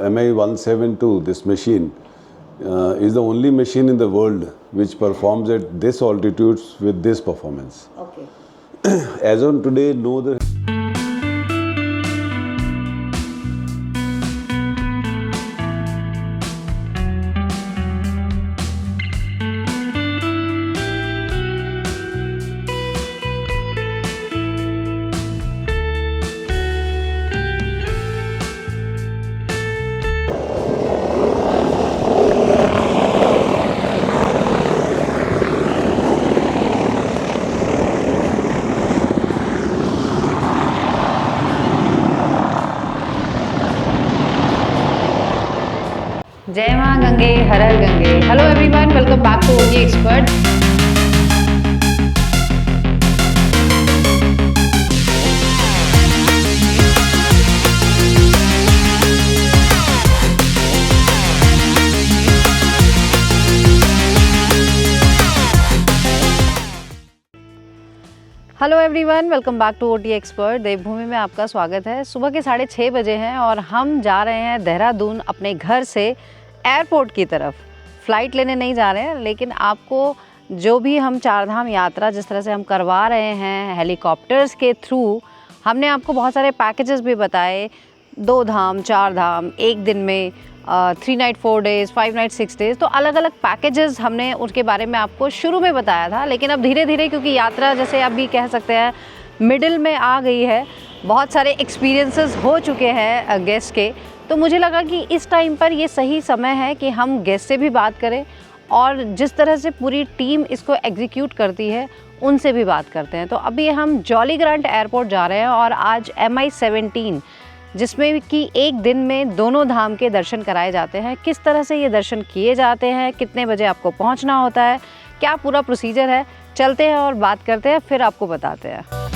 Mi-172, this machine, is the only machine in the world which performs at this altitudes with this performance. Okay. As on today, no other. जय मां गंगे, हर हर गंगे। Hello everyone, welcome back to OT expert. Hello everyone, welcome back to OT expert. देवभूमि में आपका स्वागत है। सुबह के 6:30 बजे हैं और हम जा रहे हैं देहरादून अपने घर से एयरपोर्ट की तरफ। फ़्लाइट लेने नहीं जा रहे हैं, लेकिन आपको जो भी हम चारधाम यात्रा जिस तरह से हम करवा रहे हैं हेलीकॉप्टर्स के थ्रू, हमने आपको बहुत सारे पैकेजेस भी बताए। 2 धाम, 4 धाम, एक दिन में 3 नाइट 4 डेज़, 5 नाइट 6 डेज़, तो अलग अलग पैकेजेस हमने उसके बारे में आपको शुरू में बताया था। लेकिन अब धीरे धीरे, क्योंकि यात्रा जैसे अभी कह सकते हैं मिडिल में आ गई है, बहुत सारे एक्सपीरियंसेस हो चुके हैं गेस्ट के, तो मुझे लगा कि इस टाइम पर ये सही समय है कि हम गेस्ट से भी बात करें और जिस तरह से पूरी टीम इसको एग्जीक्यूट करती है उनसे भी बात करते हैं। तो अभी हम जॉली ग्रांट एयरपोर्ट जा रहे हैं और आज Mi-17, जिसमें कि एक दिन में दोनों धाम के दर्शन कराए जाते हैं। किस तरह से ये दर्शन किए जाते हैं, कितने बजे आपको पहुंचना होता है, क्या पूरा प्रोसीजर है, चलते हैं और बात करते हैं, फिर आपको बताते हैं।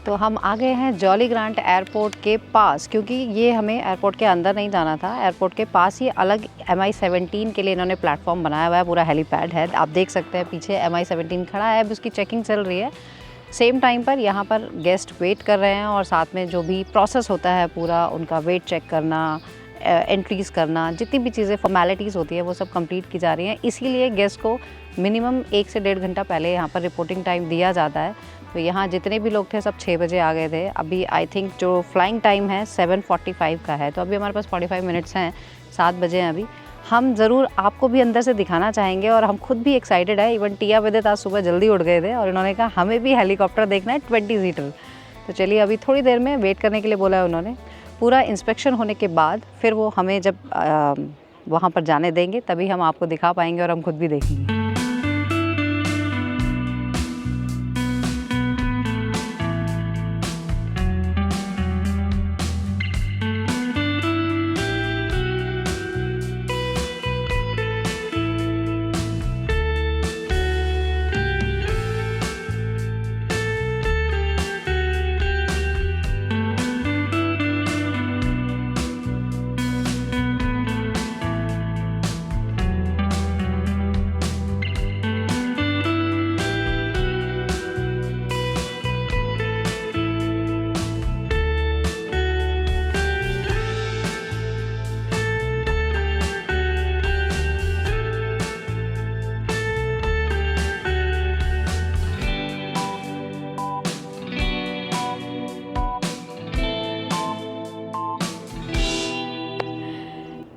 तो हम आ गए हैं जॉली ग्रांट एयरपोर्ट के पास, क्योंकि ये हमें एयरपोर्ट के अंदर नहीं जाना था। एयरपोर्ट के पास ही अलग Mi-17 के लिए इन्होंने प्लेटफॉर्म बनाया हुआ है, पूरा हेलीपैड है। आप देख सकते हैं पीछे Mi-17 खड़ा है, अब उसकी चेकिंग चल रही है। सेम टाइम पर यहाँ पर गेस्ट वेट कर रहे हैं और साथ में जो भी प्रोसेस होता है पूरा उनका वेट चेक करना, एंट्रीज़ करना, जितनी भी चीज़ें फॉर्मेलिटीज़ होती है वो सब कंप्लीट की जा रही हैं। इसीलिए गेस्ट को मिनिमम 1 से 1.5 घंटा पहले यहाँ पर रिपोर्टिंग टाइम दिया जाता है। तो यहाँ जितने भी लोग थे सब 6 बजे आ गए थे। अभी आई थिंक जो फ्लाइंग टाइम है 7:45 का है, तो अभी हमारे पास 45 मिनट्स हैं, 7 बजे हैं अभी। हम ज़रूर आपको भी अंदर से दिखाना चाहेंगे और हम खुद भी एक्साइटेड है। इवन टिया विदित आज सुबह जल्दी उठ गए थे और इन्होंने कहा हमें भी हेलीकॉप्टर देखना है 20 सीटर। तो चलिए अभी थोड़ी देर में वेट करने के लिए बोला है उन्होंने। पूरा इंस्पेक्शन होने के बाद फिर वो हमें जब वहाँ पर जाने देंगे तभी हम आपको दिखा पाएंगे और हम खुद भी देखेंगे।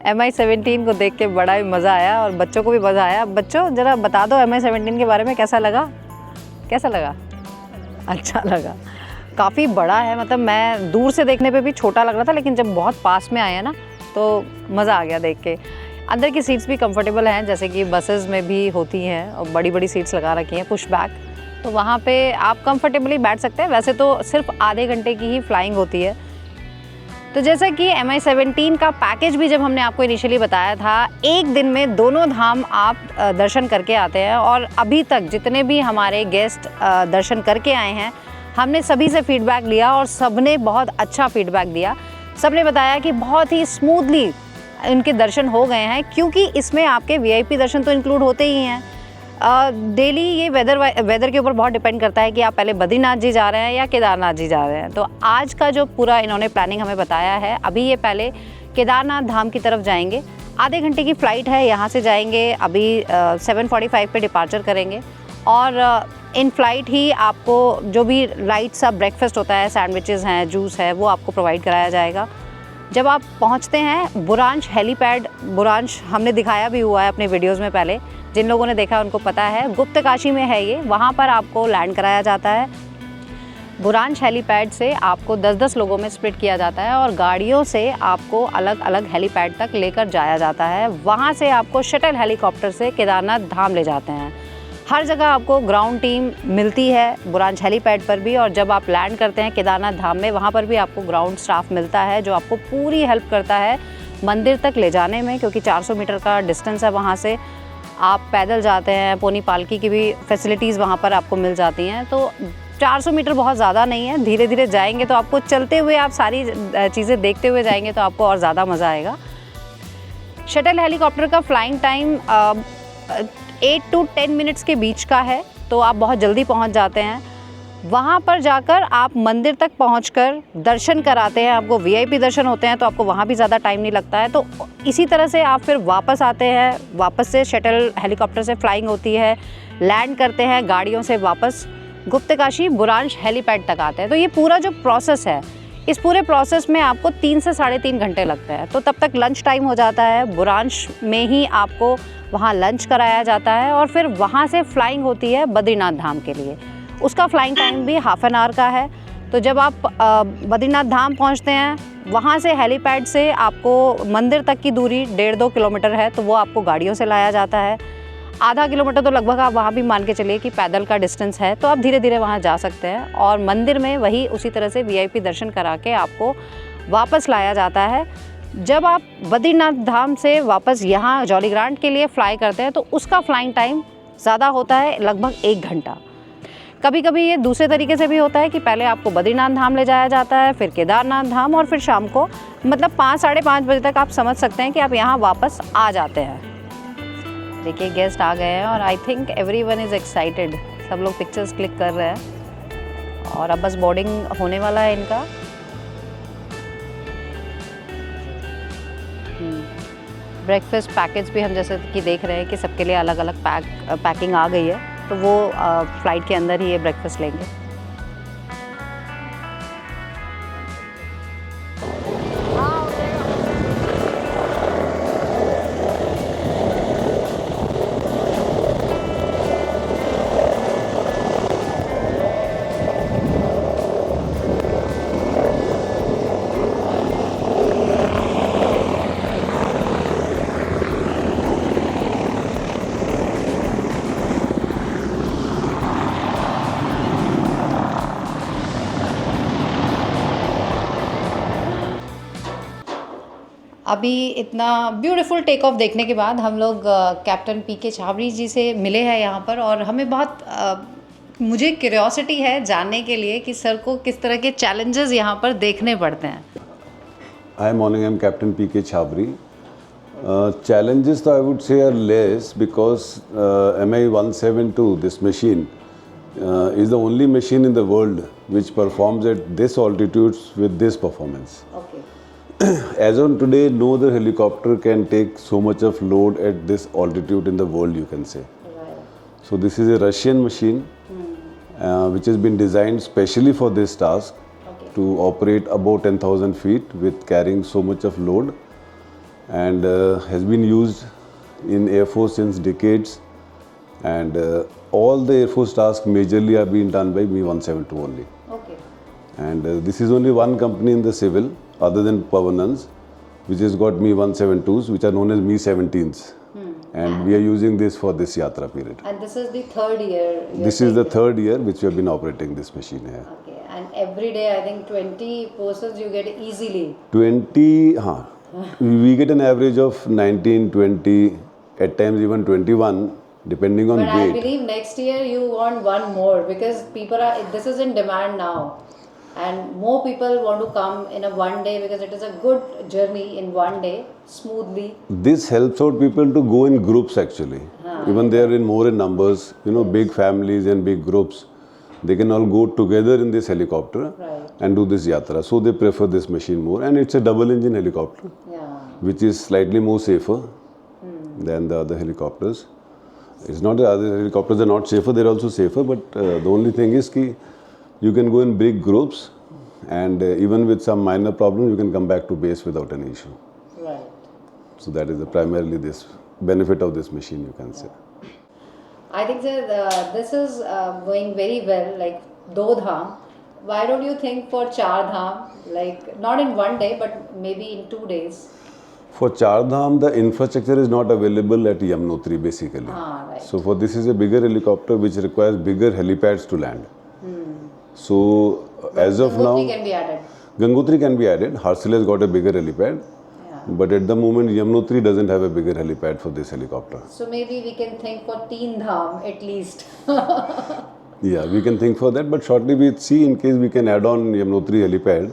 Mi-17 को देख के बड़ा ही मज़ा आया और बच्चों को भी मज़ा आया। बच्चों ज़रा बता दो Mi-17 के बारे में, कैसा लगा? कैसा लगा? अच्छा लगा। काफ़ी बड़ा है, मतलब मैं दूर से देखने पे भी छोटा लग रहा था, लेकिन जब बहुत पास में आया ना तो मज़ा आ गया देख के। अंदर की सीट्स भी कंफर्टेबल हैं, जैसे कि बसेस में भी होती हैं और बड़ी बड़ी सीट्स लगा रखी हैं, पुश बैक, तो वहाँ पे आप कंफर्टेबली बैठ सकते हैं। वैसे तो सिर्फ आधे घंटे की ही फ्लाइंग होती है। तो जैसा कि MI-17 का पैकेज भी जब हमने आपको इनिशियली बताया था, एक दिन में दोनों धाम आप दर्शन करके आते हैं। और अभी तक जितने भी हमारे गेस्ट दर्शन करके आए हैं, हमने सभी से फीडबैक लिया और सबने बहुत अच्छा फीडबैक दिया। सबने बताया कि बहुत ही स्मूथली इनके दर्शन हो गए हैं, क्योंकि इसमें आपके VIP दर्शन तो इंक्लूड होते ही हैं। डेली ये वेदर के ऊपर बहुत डिपेंड करता है कि आप पहले बद्रीनाथ जी जा रहे हैं या केदारनाथ जी जा रहे हैं। तो आज का जो पूरा इन्होंने प्लानिंग हमें बताया है, अभी ये पहले केदारनाथ धाम की तरफ जाएंगे। आधे घंटे की फ़्लाइट है, यहाँ से जाएंगे। अभी 7:45 पे डिपार्चर करेंगे और इन फ्लाइट ही आपको जो भी लाइट सा ब्रेकफास्ट होता है, सैंडविचेस हैं, जूस है, वो आपको प्रोवाइड कराया जाएगा। जब आप पहुंचते हैं बुरांश हेलीपैड, बुरांश हमने दिखाया भी हुआ है अपने वीडियोस में पहले, जिन लोगों ने देखा उनको पता है, गुप्तकाशी में है ये, वहाँ पर आपको लैंड कराया जाता है। बुरांश हेलीपैड से आपको 10-10 लोगों में स्प्लिट किया जाता है और गाड़ियों से आपको अलग अलग हेलीपैड तक लेकर जाया जाता है। वहाँ से आपको शटल हेलीकॉप्टर से केदारनाथ धाम ले जाते हैं। हर जगह आपको ग्राउंड टीम मिलती है, बुरांश हेलीपैड पर भी, और जब आप लैंड करते हैं केदारनाथ धाम में, वहाँ पर भी आपको ग्राउंड स्टाफ मिलता है जो आपको पूरी हेल्प करता है मंदिर तक ले जाने में, क्योंकि 400 मीटर का डिस्टेंस है। वहाँ से आप पैदल जाते हैं, पोनी पालकी की भी फैसिलिटीज़ वहाँ पर आपको मिल जाती हैं। तो 400 मीटर बहुत ज़्यादा नहीं है, धीरे धीरे जाएंगे तो आपको चलते हुए आप सारी चीज़ें देखते हुए जाएंगे तो आपको और ज़्यादा मज़ा आएगा। शटल हेलीकॉप्टर का फ्लाइंग टाइम 8 to 10 मिनट्स के बीच का है, तो आप बहुत जल्दी पहुंच जाते हैं। वहां पर जाकर आप मंदिर तक पहुंचकर दर्शन कराते हैं, आपको VIP दर्शन होते हैं, तो आपको वहां भी ज़्यादा टाइम नहीं लगता है। तो इसी तरह से आप फिर वापस आते हैं, वापस से शटल हेलीकॉप्टर से फ्लाइंग होती है, लैंड करते हैं, गाड़ियों से वापस गुप्तकाशी बुरांश हेलीपैड तक आते हैं। तो ये पूरा जो प्रोसेस है, इस पूरे प्रोसेस में आपको 3 से 3.5 घंटे लगते हैं। तो तब तक लंच टाइम हो जाता है, बुरांश में ही आपको वहाँ लंच कराया जाता है और फिर वहाँ से फ्लाइंग होती है बद्रीनाथ धाम के लिए। उसका फ्लाइंग टाइम भी हाफ एन आवर का है। तो जब आप बद्रीनाथ धाम पहुँचते हैं, वहाँ से हेलीपैड से आपको मंदिर तक की दूरी 1.5-2 किलोमीटर है, तो वो आपको गाड़ियों से लाया जाता है। आधा किलोमीटर तो लगभग आप वहाँ भी मान के चलिए कि पैदल का डिस्टेंस है, तो आप धीरे धीरे वहाँ जा सकते हैं। और मंदिर में वही उसी तरह से VIP दर्शन करा के आपको वापस लाया जाता है। जब आप बद्रीनाथ धाम से वापस यहाँ जॉली ग्रांट के लिए फ़्लाई करते हैं, तो उसका फ्लाइंग टाइम ज़्यादा होता है, लगभग 1 घंटा। कभी कभी ये दूसरे तरीके से भी होता है कि पहले आपको बद्रीनाथ धाम ले जाया जाता है, फिर केदारनाथ धाम, और फिर शाम को मतलब 5-5:30 बजे तक आप समझ सकते हैं कि आप यहाँ वापस आ जाते हैं। देखिए गेस्ट आ गए हैं और I think everyone is excited. सब लोग पिक्चर्स क्लिक कर रहे हैं और अब बस बोर्डिंग होने वाला है इनका। ब्रेकफास्ट पैकेज भी हम जैसे कि देख रहे हैं कि सबके लिए अलग अलग पैकिंग आ गई है, तो वो फ़्लाइट के अंदर ही ये ब्रेकफास्ट लेंगे। अभी इतना ब्यूटीफुल टेक ऑफ देखने के बाद हम लोग कैप्टन PK छाबरी जी से मिले हैं यहाँ पर, और हमें बहुत मुझे क्यूरियोसिटी है जानने के लिए कि सर को किस तरह के चैलेंजेस यहाँ पर देखने पड़ते हैं। Hi morning, I'm Captain PK Chhabri. Challenges though I would say are less because MI-172, this machine, is the only machine in the world which performs at this altitudes with this performance. Okay. As on today, no other helicopter can take so much of load at this altitude in the world, you can say. Right. So this is a Russian machine which has been designed specially for this task. Okay. To operate above 10,000 feet with carrying so much of load, and has been used in Air Force since decades, and all the Air Force tasks majorly are being done by Mi-172 only. Okay. And this is only one company in the civil other than Pavanans which has got Mi-172s which are known as Mi-17s, and we are using this for this yatra period. And this is the third year. This is the third year which we have been operating this machine here. Okay, and every day I think 20 persons you get easily. 20, we get an average of 19, 20, at times even 21, depending on But I weight. believe next year you want one more because this is in demand now. And more people want to come in a one day because it is a good journey in one day, smoothly. This helps out people to go in groups actually. Even they are in more in numbers, big families and big groups. They can all go together in this helicopter and do this yatra. So they prefer this machine more, and it's a double engine helicopter, which is slightly more safer than the other helicopters. It's not the other helicopters are not safer, they're also safer, but the only thing is ki you can go in big groups, and even with some minor problems you can come back to base without any issue. Right. So that is primarily this benefit of this machine, you can say. I think sir, this is going very well, like Do Dham. Why don't you think for Char Dham, like not in one day but maybe in 2 days? For Char Dham, the infrastructure is not available at Yamunotri basically. Right. So for this is a bigger helicopter which requires bigger helipads to land. So as of now, Gangotri can be added. Gangotri can be added. Harsal has got a bigger helipad. But at the moment, Yamunotri doesn't have a bigger helipad for this helicopter. So maybe we can think for Teen Dham at least. Yeah, we can think for that. But shortly we'll see, in case we can add on Yamunotri helipad,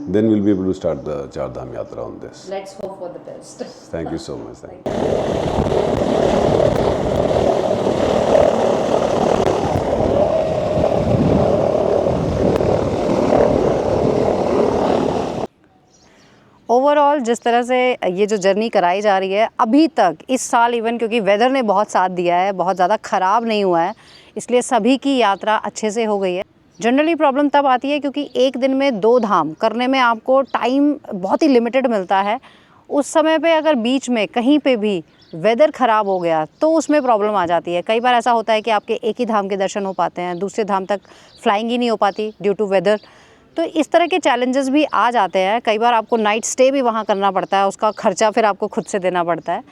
then we'll be able to start the Char Dham Yatra on this. Let's hope for the best. Thank you so much. Thank you. Overall जिस तरह से ये जो journey कराई जा रही है अभी तक इस साल, इवन क्योंकि वेदर ने बहुत साथ दिया है, बहुत ज़्यादा ख़राब नहीं हुआ है, इसलिए सभी की यात्रा अच्छे से हो गई है। जनरली प्रॉब्लम तब आती है क्योंकि एक दिन में 2 धाम करने में आपको टाइम बहुत ही लिमिटेड मिलता है। उस समय पे अगर बीच में कहीं पे भी वेदर ख़राब हो गया तो उसमें प्रॉब्लम आ जाती है। कई बार ऐसा होता है कि आपके एक ही धाम के दर्शन हो पाते हैं, दूसरे धाम तक फ्लाइंग ही नहीं हो पाती ड्यू टू वेदर। तो इस तरह के चैलेंजेस भी आ जाते हैं। कई बार आपको नाइट स्टे भी वहाँ करना पड़ता है, उसका खर्चा फिर आपको खुद से देना पड़ता है।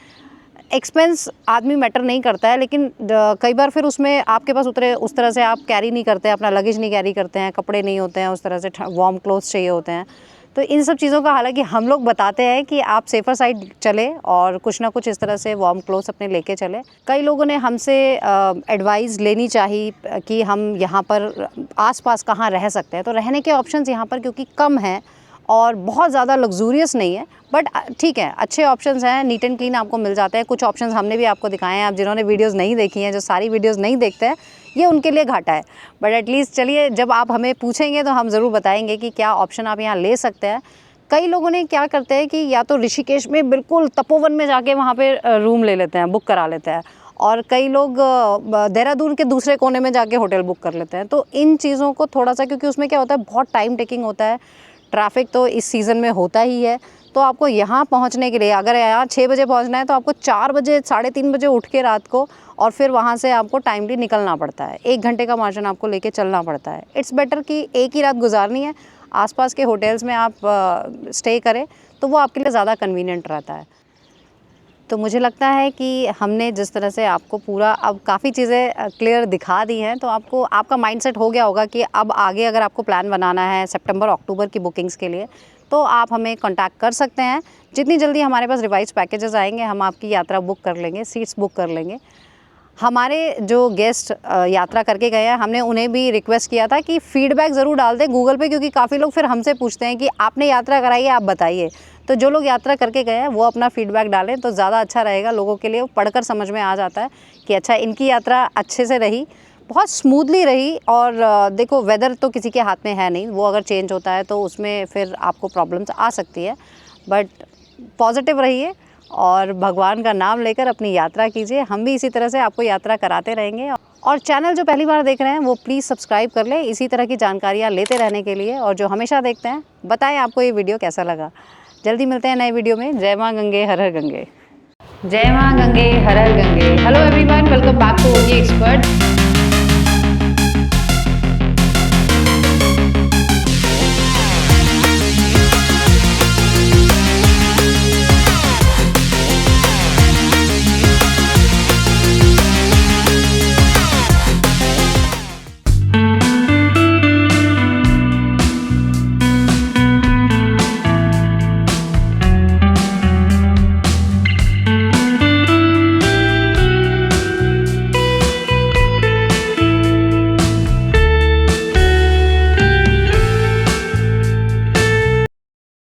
एक्सपेंस आदमी मैटर नहीं करता है, लेकिन कई बार फिर उसमें आपके पास उस तरह से आप कैरी नहीं करते हैं, अपना लगेज नहीं कैरी करते हैं, कपड़े नहीं होते हैं, उस तरह से वार्म क्लोथ्स चाहिए होते हैं। तो इन सब चीज़ों का हालांकि हम लोग बताते हैं कि आप सेफ़र साइड चले और कुछ ना कुछ इस तरह से वार्म क्लोथ्स अपने लेके चले। कई लोगों ने हमसे एडवाइस लेनी चाहिए कि हम यहाँ पर आसपास कहाँ रह सकते हैं। तो रहने के ऑप्शंस यहाँ पर क्योंकि कम हैं और बहुत ज़्यादा लग्जूरियस नहीं है, बट ठीक है, अच्छे ऑप्शंस हैं, नीट एंड क्लीन आपको मिल जाते हैं। कुछ ऑप्शंस हमने भी आपको दिखाए हैं। आप जिन्होंने वीडियोस नहीं देखी हैं, जो सारी वीडियोस नहीं देखते हैं, ये उनके लिए घाटा है। बट एटलीस्ट चलिए, जब आप हमें पूछेंगे तो हम ज़रूर बताएंगे कि क्या ऑप्शन आप यहाँ ले सकते हैं। कई लोगों ने क्या करते हैं कि या तो ऋषिकेश में बिल्कुल तपोवन में जाके वहाँ पे रूम ले लेते हैं, बुक करा लेते हैं, और कई लोग देहरादून के दूसरे कोने में जाके होटल बुक कर लेते हैं। तो इन चीज़ों को थोड़ा सा, क्योंकि उसमें क्या होता है, बहुत टाइम टेकिंग होता है, ट्रैफिक तो इस सीज़न में होता ही है। तो आपको यहाँ पहुँचने के लिए, अगर यहाँ 6 बजे पहुँचना है तो आपको 4 बजे 3:30 बजे उठ के रात को, और फिर वहाँ से आपको टाइमली निकलना पड़ता है। 1 घंटे का मार्जिन आपको लेके चलना पड़ता है। इट्स बेटर कि एक ही रात गुजारनी है, आसपास के होटल्स में आप स्टे करें तो वो आपके लिए ज़्यादा कन्वीनियंट रहता है। तो मुझे लगता है कि हमने जिस तरह से आपको पूरा अब काफ़ी चीज़ें क्लियर दिखा दी हैं, तो आपका माइंडसेट हो गया होगा कि अब आगे अगर आपको प्लान बनाना है सितंबर अक्टूबर की बुकिंग्स के लिए, तो आप हमें कांटेक्ट कर सकते हैं। जितनी जल्दी हमारे पास रिवाइज पैकेजेस आएंगे, हम आपकी यात्रा बुक कर लेंगे, सीट्स बुक कर लेंगे। हमारे जो गेस्ट यात्रा करके गए हैं, हमने उन्हें भी रिक्वेस्ट किया था कि फ़ीडबैक ज़रूर डाल दें गूगल पे, क्योंकि काफ़ी लोग फिर हमसे पूछते हैं कि आपने यात्रा कराई है, आप बताइए। तो जो लोग यात्रा करके गए हैं वो अपना फ़ीडबैक डालें तो ज़्यादा अच्छा रहेगा लोगों के लिए। वो पढ़कर समझ में आ जाता है कि अच्छा, इनकी यात्रा अच्छे से रही, बहुत स्मूथली रही। और देखो, वेदर तो किसी के हाथ में है नहीं, वो अगर चेंज होता है तो उसमें फिर आपको प्रॉब्लम्स आ सकती है। बट पॉजिटिव रहिए और भगवान का नाम लेकर अपनी यात्रा कीजिए। हम भी इसी तरह से आपको यात्रा कराते रहेंगे। और चैनल जो पहली बार देख रहे हैं वो प्लीज़ सब्सक्राइब कर लें इसी तरह की जानकारियाँ लेते रहने के लिए। और जो हमेशा देखते हैं, बताएं आपको ये वीडियो कैसा लगा। जल्दी मिलते हैं नए वीडियो में। जय माँ गंगे, हर हर गंगे। जय माँ गंगे, हर हर गंगे। Hello everyone, welcome back to OT expert.